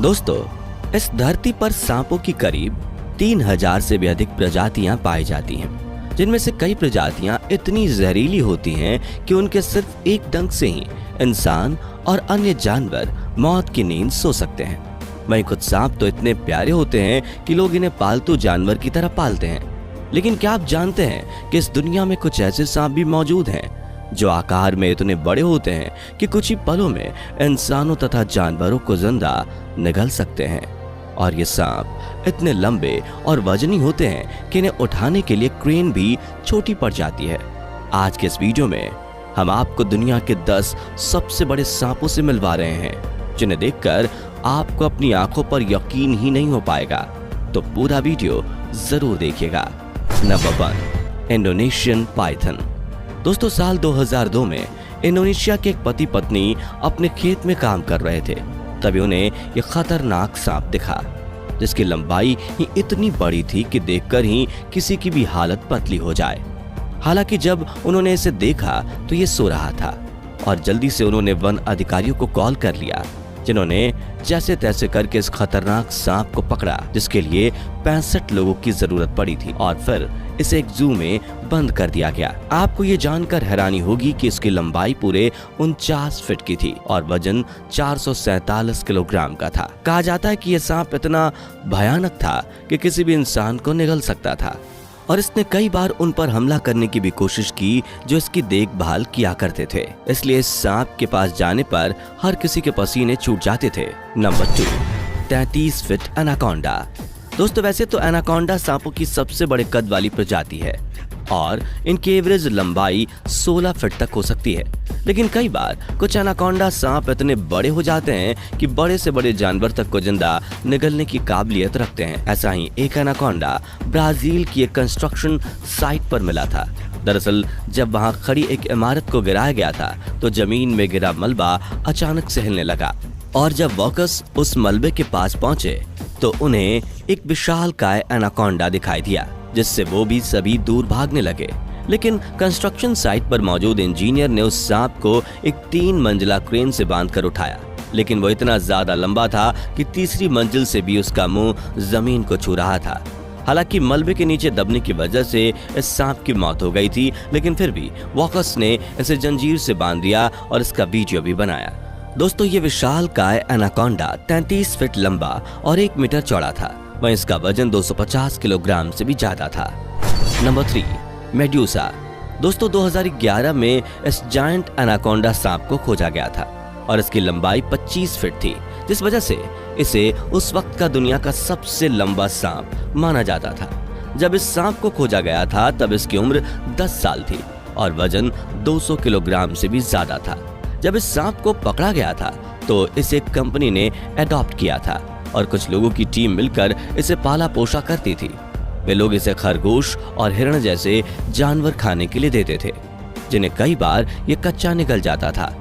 दोस्तों, इस धरती पर सांपों की करीब 3000 से भी अधिक प्रजातियां पाई जाती हैं, जिनमें से कई प्रजातियां इतनी जहरीली होती हैं कि उनके सिर्फ एक डंक से ही इंसान और अन्य जानवर मौत की नींद सो सकते हैं। वहीं कुछ सांप तो इतने प्यारे होते हैं कि लोग इन्हें पालतू जानवर की तरह पालते हैं। लेकिन क्या आप जानते हैं कि इस दुनिया में कुछ ऐसे सांप भी मौजूद हैं जो आकार में इतने बड़े होते हैं कि कुछ ही पलों में इंसानों तथा जानवरों को जिंदा निगल सकते हैं। और ये सांप इतने लंबे और वजनी होते हैं कि इन्हें उठाने के लिए क्रेन भी छोटी पड़ जाती है। आज के इस वीडियो में हम आपको दुनिया के 10 सबसे बड़े सांपों से मिलवा रहे हैं, जिन्हें देखकर आपको अपनी आंखों पर यकीन ही नहीं हो पाएगा। तो पूरा वीडियो जरूर देखिएगा। Number 1, Indonesian Python. दोस्तों, साल 2002 में इंडोनेशिया के एक पति पत्नी अपने खेत में काम कर रहे थे। तभी उन्हें यह खतरनाक सांप दिखा, जिसकी लंबाई ही इतनी बड़ी थी कि देखकर ही किसी की भी हालत पतली हो जाए। हालांकि जब उन्होंने इसे देखा तो ये सो रहा था और जल्दी से उन्होंने वन अधिकारियों को कॉल कर लिया, जिन्होंने जैसे तैसे करके इस खतरनाक सांप को पकड़ा, जिसके लिए 65 लोगों की जरूरत पड़ी थी और फिर इसे एक जू में बंद कर दिया गया। आपको ये जानकर हैरानी होगी कि इसकी लंबाई पूरे 49 फीट की थी और वजन 447 किलोग्राम का था। कहा जाता है कि यह सांप इतना भयानक था कि किसी भी इंसान को निगल सकता था और इसने कई बार उन पर हमला करने की भी कोशिश की जो इसकी देखभाल किया करते थे। इसलिए इस सांप के पास जाने पर हर किसी के पसीने छूट जाते थे। Number 2, 33 feet anaconda. दोस्तों, वैसे तो एनाकोंडा सांपों की सबसे बड़े कद वाली प्रजाति है और इनकी एवरेज लंबाई 16 फीट तक हो सकती है। लेकिन कई बार कुछ एनाकोंडा सांप इतने बड़े हो जाते हैं कि बड़े से बड़े जानवर तक को जिंदा निगलने की काबिलियत रखते हैं। ऐसा ही एक एनाकोंडा ब्राजील की एक कंस्ट्रक्शन साइट पर मिला था। दरअसल जब वहां खड़ी एक इमारत को गिराया गया था तो जमीन में गिरा मलबा अचानक से हिलने लगा और जब वॉकर्स उस मलबे के पास पहुंचे तो उन्हें एक विशालकाय एनाकोंडा दिखाई दिया, जिससे वो भी सभी दूर भागने लगे। लेकिन कंस्ट्रक्शन साइट पर मौजूद इंजीनियर ने उस सांप को एक 3 मंजिला क्रेन से बांधकर उठाया, लेकिन वो इतना ज्यादा लंबा था कि तीसरी मंजिल से भी उसका मुंह जमीन को छू रहा था। हालांकि मलबे के नीचे दबने की वजह से इस सांप की मौत हो गई थी, लेकिन फिर भी वॉकर्स ने इसे जंजीर से बांध दिया और इसका वीडियो भी बनाया। दोस्तों, ये विशालकाय एनाकोंडा 33 फीट लंबा और 1 मीटर चौड़ा था। वहीं इसका वजन 250 किलोग्राम से भी ज्यादा था। Number 3, medusa. दोस्तों, 2011 में इस जायंट एनाकोंडा सांप को खोजा गया था और इसकी लंबाई 25 फीट थी, जिस वजह से इसे उस वक्त का दुनिया का सबसे लंबा सांप माना जाता था। जब इस सांप को खोजा गया था तब इसकी उम्र 10 साल थी और वजन 200 किलोग्राम से भी ज्यादा था। जब इस सांप को पकड़ा गया था तो इसे कंपनी ने अडॉप्ट किया था और कुछ लोगों की टीम मिलकर इसे पाला पोसा करती थी। वे लोग इसे खरगोश और हिरण जैसे जानवर खाने के लिए देते थे, जिन्हें कई बार ये कच्चा निकल जाता था।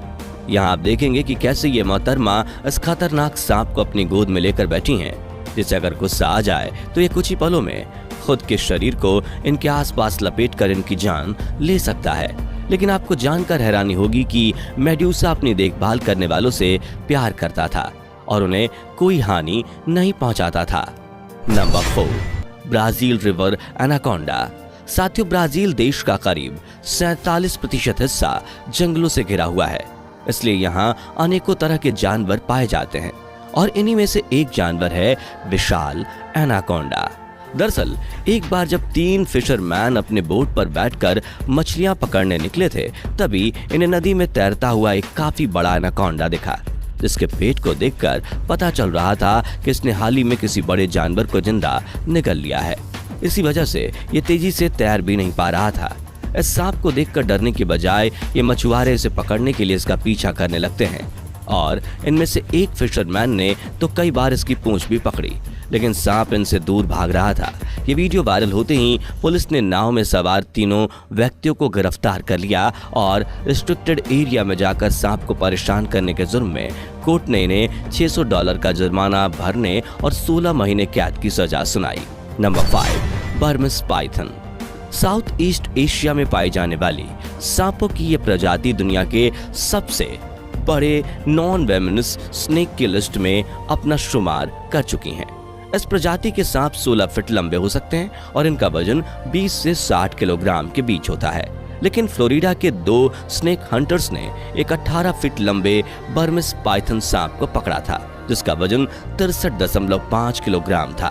यहाँ आप देखेंगे कि कैसे ये मोहतरमा इस खतरनाक सांप को अपनी गोद में लेकर बैठी हैं, जिससे अगर गुस्सा आ जाए तो ये कुछ ही पलों में खुद के शरीर को इनके आसपास लपेटकर इनकी जान ले सकता है। लेकिन आपको जानकर हैरानी होगी कि मेड्यूसा अपनी देखभाल करने वालों से प्यार करता था और उन्हें कोई हानि नहीं पहुंचाता था। Number 4, Brazil river anaconda. साथियों, ब्राजील देश का करीब 47% हिस्सा जंगलों से घिरा हुआ है, इसलिए यहाँ अनेकों तरह के जानवर पाए जाते हैं और इन्हीं में से एक जानवर है विशाल एनाकोंडा। दरअसल एक बार जब 3 फिशरमैन अपने बोट पर बैठकर मछलियां पकड़ने निकले थे, तभी इन्हें नदी में तैरता हुआ एक काफी बड़ा एनाकोंडा दिखा, जिसके पेट को देखकर पता चल रहा था कि इसने हाल ही में किसी बड़े जानवर को जिंदा निगल लिया है। इसी वजह से ये तेजी से तैर भी नहीं पा रहा था। इस सांप को देखकर डरने की बजाय ये मछुआरे इसे पकड़ने के लिए इसका पीछा करने लगते हैं और इनमें से एक फिशरमैन ने तो कई बार इसकी पूंछ भी पकड़ी, लेकिन सांप इनसे दूर भाग रहा था। ये वीडियो वायरल होते ही पुलिस ने नाव में सवार तीनों व्यक्तियों को गिरफ्तार कर लिया और रिस्ट्रिक्टेड एरिया में जाकर सांप को परेशान करने के जुर्म में कोर्ट ने इन्हें $600 का जुर्माना भरने और 16 महीने कैद की सजा सुनाई। Number 5, Burmese Python. South east Asia में पाई जाने वाली सांपों की ये प्रजाति दुनिया के सबसे बड़े नॉन वेमिनस स्नेक की लिस्ट में अपना शुमार कर चुकी हैं। इस प्रजाति के सांप 16 फीट लंबे हो सकते हैं और इनका वजन 20 से 60 किलोग्राम के बीच होता है। लेकिन फ्लोरिडा के 2 स्नेक हंटर्स ने एक 18 फीट लंबे बर्मिस पाइथन सांप को पकड़ा था, जिसका वजन 63.5 किलोग्राम था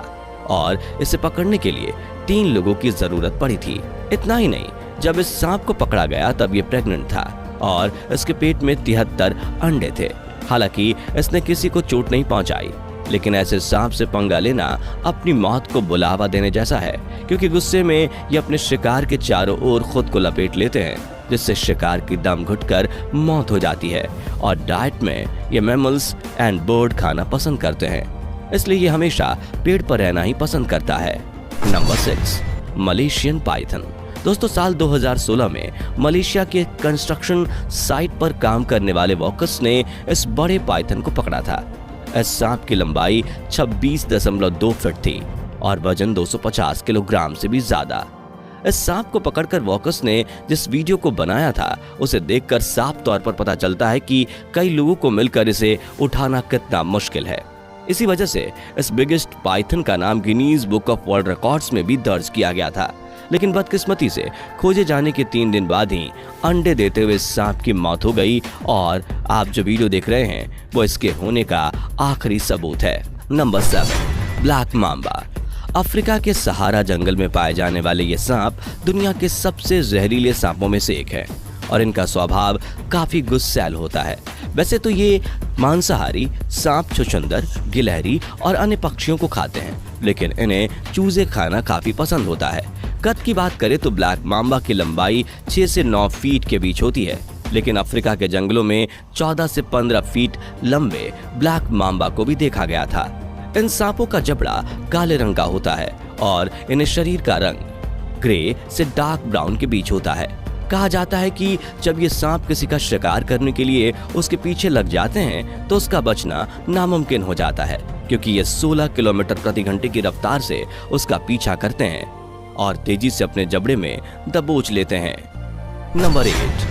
और इसे पकड़ने के लिए 3 लोगों की जरूरत पड़ी थी। इतना ही नहीं, जब इस सांप को पकड़ा गया तब ये प्रेग्नेंट था और इसके पेट में 73 अंडे थे। हालांकि इसने किसी को चोट नहीं पहुंचाई, लेकिन ऐसे सांप से पंगा लेना अपनी मौत को बुलावा देने जैसा है, क्योंकि गुस्से में ये अपने शिकार के चारों ओर खुद को लपेट लेते हैं, जिससे शिकार की दम घुटकर मौत हो जाती है। और डाइट में ये मैमल्स एंड बर्ड खाना पसंद करते हैं, इसलिए ये हमेशा पेड़ पर रहना ही पसंद करता है। Number 6, Malaysian Python. दोस्तों, साल 2016 में मलेशिया के कंस्ट्रक्शन साइट पर काम करने वाले वॉकर्स ने इस बड़े पाइथन को पकड़ा था। इस सांप की लंबाई 26.2 फीट थी और वजन 250 किलोग्राम से भी ज्यादा। इस सांप को पकड़कर वॉकर्स ने जिस वीडियो को बनाया था, उसे देखकर साफ तौर पर पता चलता है कि कई लोगों को मिलकर इसे उठाना कितना मुश्किल है। इसी वजह से इस बिगेस्ट पाइथन का नाम Guinness book of world records में भी दर्ज किया गया था। लेकिन बदकिस्मती से खोजे जाने के 3 दिन बाद ही अंडे देते हुए सांप की मौत हो गई और आप जो वीडियो देख रहे हैं वो इसके होने का आखिरी सबूत है। Number 7, black Mamba. अफ्रीका के सहारा जंगल में पाए जाने वाले ये सांप दुनिया के सबसे जहरीले सांपों में से एक है और इनका स्वभाव काफी गुस्सैल होता है। वैसे तो ये मांसाहारी सांप छुछुंदर, गिलहरी और अन्य पक्षियों को खाते हैं, लेकिन इन्हें चूजे खाना काफी पसंद होता है। कद की बात करें तो ब्लैक मांबा की लंबाई 6 से 9 फीट के बीच होती है, लेकिन अफ्रीका के जंगलों में 14 से 15 फीट लंबे ब्लैक मांबा को भी देखा गया था। इन सांपों का जबड़ा काले रंग का होता है और इन्हें शरीर का रंग ग्रे से डार्क ब्राउन के बीच होता है। कहा जाता है कि जब ये सांप किसी का शिकार करने के लिए उसके पीछे लग जाते हैं तो उसका बचना नामुमकिन हो जाता है, क्योंकि ये 16 किलोमीटर प्रति घंटे की रफ्तार से उसका पीछा करते हैं और तेजी से अपने जबड़े में दबोच लेते हैं। Number 8,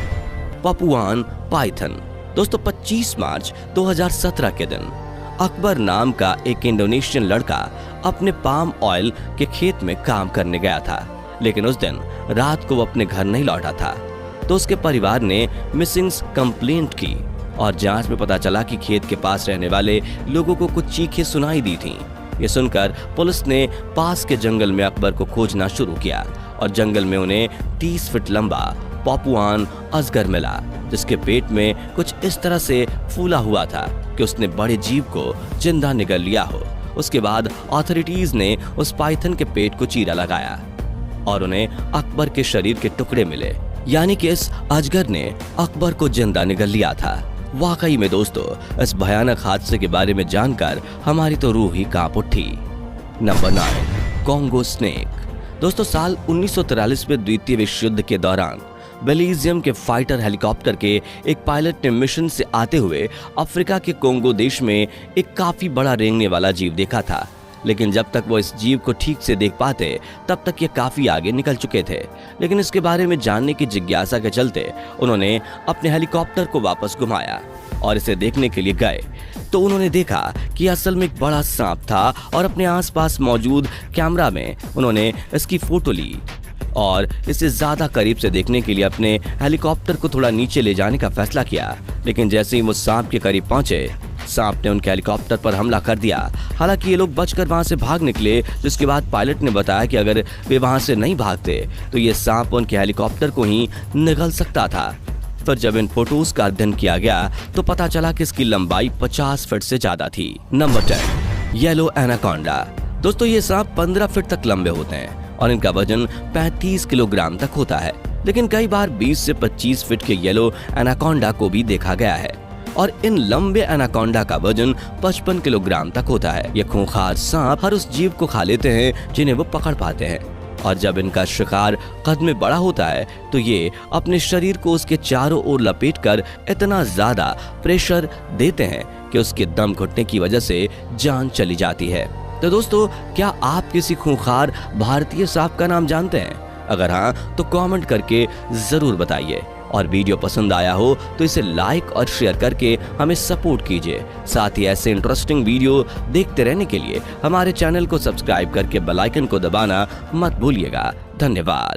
Papuan Python. दोस्तों, 25 मार्च 2017 के दिन अकबर नाम का एक इंडोनेशियन लड़का अपने पाम ऑयल के खेत में काम करने गया था, लेकिन उस दिन रात को वो अपने घर नहीं लौटा था। तो उसके परिवार ने मिसिंग्स कंप्लेंट की और जांच में पता चला कि खेत के पास रहने वाले लोगों को कुछ चीखें सुनाई दी थीं। ये सुनकर पुलिस ने पास के जंगल में अकबर को खोजना शुरू किया और जंगल में उन्हें 30 फीट लंबा पपुआन अजगर मिला, जिसके पेट में कुछ इस तरह से फूला हुआ था कि उसने बड़े जीव को जिंदा निगल लिया हो। उसके बाद अथॉरिटीज ने उस पाइथन के पेट को चीरा लगाया और उन्हें अकबर के शरीर के टुकड़े मिले, यानी कि इस अजगर ने अकबर को जिंदा निगल लिया था। वाकई में दोस्तों, इस भयानक हादसे के बारे में जानकर हमारी तो रूह ही कांप उठी। Number 9, Congo snake. दोस्तों, साल 1943 में द्वितीय विश्व युद्ध के दौरान बेल्जियम के फाइटर हेलीकॉप्टर के एक पायलट ने मिशन से आते हुए अफ्रीका के कोंगो देश में एक काफी बड़ा रेंगने वाला जीव देखा था, लेकिन जब तक वो इस जीव को ठीक से देख पाते तब तक ये काफी आगे निकल चुके थे। लेकिन इसके बारे में जानने की जिज्ञासा के चलते उन्होंने अपने हेलीकॉप्टर को वापस घुमाया और इसे देखने के लिए गए तो उन्होंने देखा कि असल में एक बड़ा सांप था और अपने आसपास मौजूद कैमरा में उन्होंने इसकी फोटो ली और इसे ज्यादा करीब से देखने के लिए अपने हेलीकॉप्टर को थोड़ा नीचे ले जाने का फैसला किया। लेकिन जैसे ही वो सांप के करीब पहुंचे, सांप ने उनके हेलीकॉप्टर पर हमला कर दिया। हालांकि ये लोग बचकर वहां से भाग निकले, जिसके बाद पायलट ने बताया कि अगर वे वहां से नहीं भागते तो ये सांप उनके हेलीकॉप्टर को ही निगल सकता था। फिर जब इन फोटोज का अध्ययन किया गया तो पता चला कि इसकी लंबाई 50 फीट से ज्यादा थी। Number 10, yellow anaconda. दोस्तों, ये सांप 15 फीट तक लंबे होते हैं और इनका वजन 35 किलोग्राम तक होता है, लेकिन कई बार 20 से 25 फीट के येलो एनाकोंडा को भी देखा गया है और इन लंबे एनाकोंडा का वजन 55 किलोग्राम तक होता है। ये खूंखार सांप हर उस जीव को खा लेते हैं जिन्हें वो पकड़ पाते हैं और जब इनका शिकार कद में बड़ा होता है तो ये अपने शरीर को उसके चारों ओर लपेटकर इतना ज्यादा प्रेशर देते हैं कि उसके दम घुटने की वजह से जान चली जाती है। तो दोस्तों, क्या आप किसी खूंखार भारतीय सांप का नाम जानते हैं? अगर हाँ तो कमेंट करके जरूर बताइए और वीडियो पसंद आया हो तो इसे लाइक और शेयर करके हमें सपोर्ट कीजिए। साथ ही ऐसे इंटरेस्टिंग वीडियो देखते रहने के लिए हमारे चैनल को सब्सक्राइब करके बेल आइकन को दबाना मत भूलिएगा। धन्यवाद।